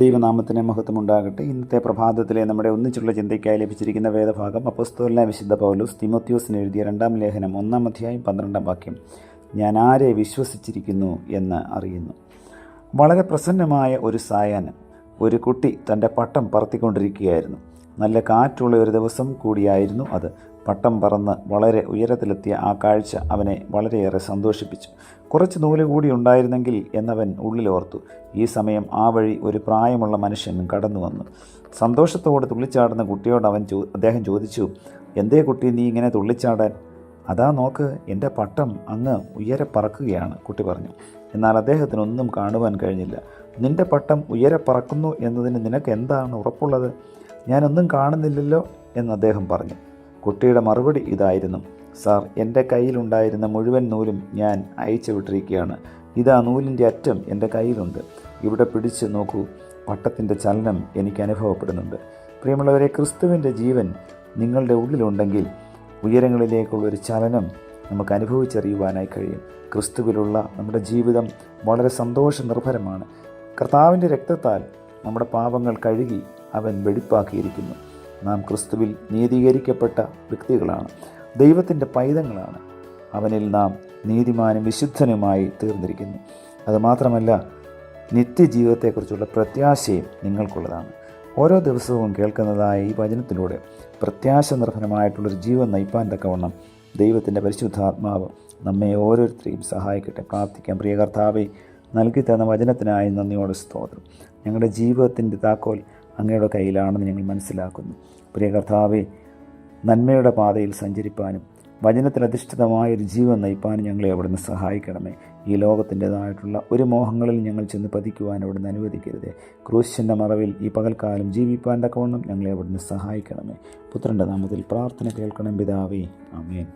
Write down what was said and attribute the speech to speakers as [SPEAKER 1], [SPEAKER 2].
[SPEAKER 1] ദൈവനാമത്തിന് മഹത്വമുണ്ടാകട്ടെ. ഇന്നത്തെ പ്രഭാതത്തിലെ നമ്മുടെ ഒന്നിച്ചുള്ള ചിന്തയ്ക്കായി ലഭിച്ചിരിക്കുന്ന വേദഭാഗം അപ്പോസ്തലനായ വിശുദ്ധ പൗലോസ് തിമോത്തിയോസിന് എഴുതിയ 2-ാം ലേഖനം 1-ാം അധ്യായം 12-ാം വാക്യം. ഞാൻ ആരെ വിശ്വസിച്ചിരിക്കുന്നു എന്ന് അറിയുന്നു. വളരെ പ്രസന്നമായ ഒരു സായാഹ്നം. ഒരു കുട്ടി തൻ്റെ പട്ടം പറത്തിക്കൊണ്ടിരിക്കുകയായിരുന്നു. നല്ല കാറ്റുള്ള ഒരു ദിവസം കൂടിയായിരുന്നു അത്. പട്ടം പറന്ന് വളരെ ഉയരത്തിലെത്തിയ ആ കാഴ്ച അവനെ വളരെയേറെ സന്തോഷിപ്പിച്ചു. കുറച്ച് നൂല് കൂടി ഉണ്ടായിരുന്നെങ്കിൽ എന്നവൻ ഉള്ളിലോർത്തു. ഈ സമയം ആ വഴി ഒരു പ്രായമുള്ള മനുഷ്യൻ കടന്നു വന്നു. സന്തോഷത്തോടെ തുള്ളിച്ചാടുന്ന കുട്ടിയോട് അദ്ദേഹം ചോദിച്ചു, എന്തേ കുട്ടി നീ ഇങ്ങനെ തുള്ളിച്ചാടാൻ? അതാ നോക്ക്, എൻ്റെ പട്ടം അങ്ങ് ഉയരെ പറക്കുകയാണ്, കുട്ടി പറഞ്ഞു. എന്നാൽ അദ്ദേഹത്തിനൊന്നും കാണുവാൻ കഴിഞ്ഞില്ല. നിൻ്റെ പട്ടം ഉയരെ പറക്കുന്നു എന്നതിന് നിനക്ക് എന്താണ് ഉറപ്പുള്ളത്? ഞാനൊന്നും കാണുന്നില്ലല്ലോ എന്ന് അദ്ദേഹം പറഞ്ഞു. കുട്ടിയുടെ മറുപടി ഇതായിരുന്നു, സാർ, എൻ്റെ കയ്യിലുണ്ടായിരുന്ന മുഴുവൻ നൂലും ഞാൻ അയച്ചു വിട്ടിരിക്കുകയാണ്. ഇതാ നൂലിൻ്റെ അറ്റം എൻ്റെ കയ്യിലുണ്ട്. ഇവിടെ പിടിച്ച് നോക്കൂ, പട്ടത്തിൻ്റെ ചലനം എനിക്ക് അനുഭവപ്പെടുന്നുണ്ട്. പ്രിയമുള്ളവരെ, ക്രിസ്തുവിൻ്റെ ജീവൻ നിങ്ങളുടെ ഉള്ളിലുണ്ടെങ്കിൽ ഉയരങ്ങളിലേക്കുള്ളൊരു ചലനം നമുക്ക് അനുഭവിച്ചറിയുവാനായി കഴിയും. ക്രിസ്തുവിലുള്ള നമ്മുടെ ജീവിതം വളരെ സന്തോഷ നിർഭരമാണ്. കർത്താവിൻ്റെ രക്തത്താൽ നമ്മുടെ പാപങ്ങൾ കഴുകി അവൻ വെടിപ്പാക്കിയിരിക്കുന്നു. നാം ക്രിസ്തുവിൽ നീതീകരിക്കപ്പെട്ട വ്യക്തികളാണ്, ദൈവത്തിൻ്റെ പൈതങ്ങളാണ്. അവനിൽ നാം നീതിമാനും വിശുദ്ധനുമായി തീർന്നിരിക്കുന്നു. അതുമാത്രമല്ല, നിത്യജീവിതത്തെക്കുറിച്ചുള്ള പ്രത്യാശയും നിങ്ങൾക്കുള്ളതാണ്. ഓരോ ദിവസവും കേൾക്കുന്നതായ ഈ വചനത്തിലൂടെ പ്രത്യാശ നിർഭരമായിട്ടുള്ളൊരു ജീവൻ നയിപ്പാൻ തക്കവണ്ണം ദൈവത്തിൻ്റെ പരിശുദ്ധാത്മാവ് നമ്മെ ഓരോരുത്തരെയും സഹായിക്കട്ടെ. പ്രാർത്ഥിക്കാം. പ്രിയ കർത്താവേ, നൽകി തന്ന വചനത്തിനായി നന്ദിയോടെ സ്തോത്രം. ഞങ്ങളുടെ ജീവിതത്തിൻ്റെ താക്കോൽ അങ്ങയുടെ കയ്യിലാണെന്ന് ഞങ്ങൾ മനസ്സിലാക്കുന്നു. പ്രിയ കർത്താവേ, നന്മയുടെ പാതയിൽ സഞ്ചരിപ്പാനും വചനത്തിലധിഷ്ഠിതമായൊരു ജീവൻ നയിപ്പാനും ഞങ്ങളെ അവിടുന്ന് സഹായിക്കണമേ. ഈ ലോകത്തിൻ്റെതായിട്ടുള്ള ഒരു മോഹങ്ങളിൽ ഞങ്ങൾ ചെന്ന് പതിക്കുവാൻ അവിടുന്ന് അനുവദിക്കരുതേ. ക്രൂശിൻ്റെ മറവിൽ ഈ പകൽക്കാലം ജീവിപ്പാൻ തക്കവണ്ണം ഞങ്ങളെ അവിടുന്ന് സഹായിക്കണമേ. പുത്രൻ്റെ നാമത്തിൽ പ്രാർത്ഥന കേൾക്കണം പിതാവേ. ആമേൻ.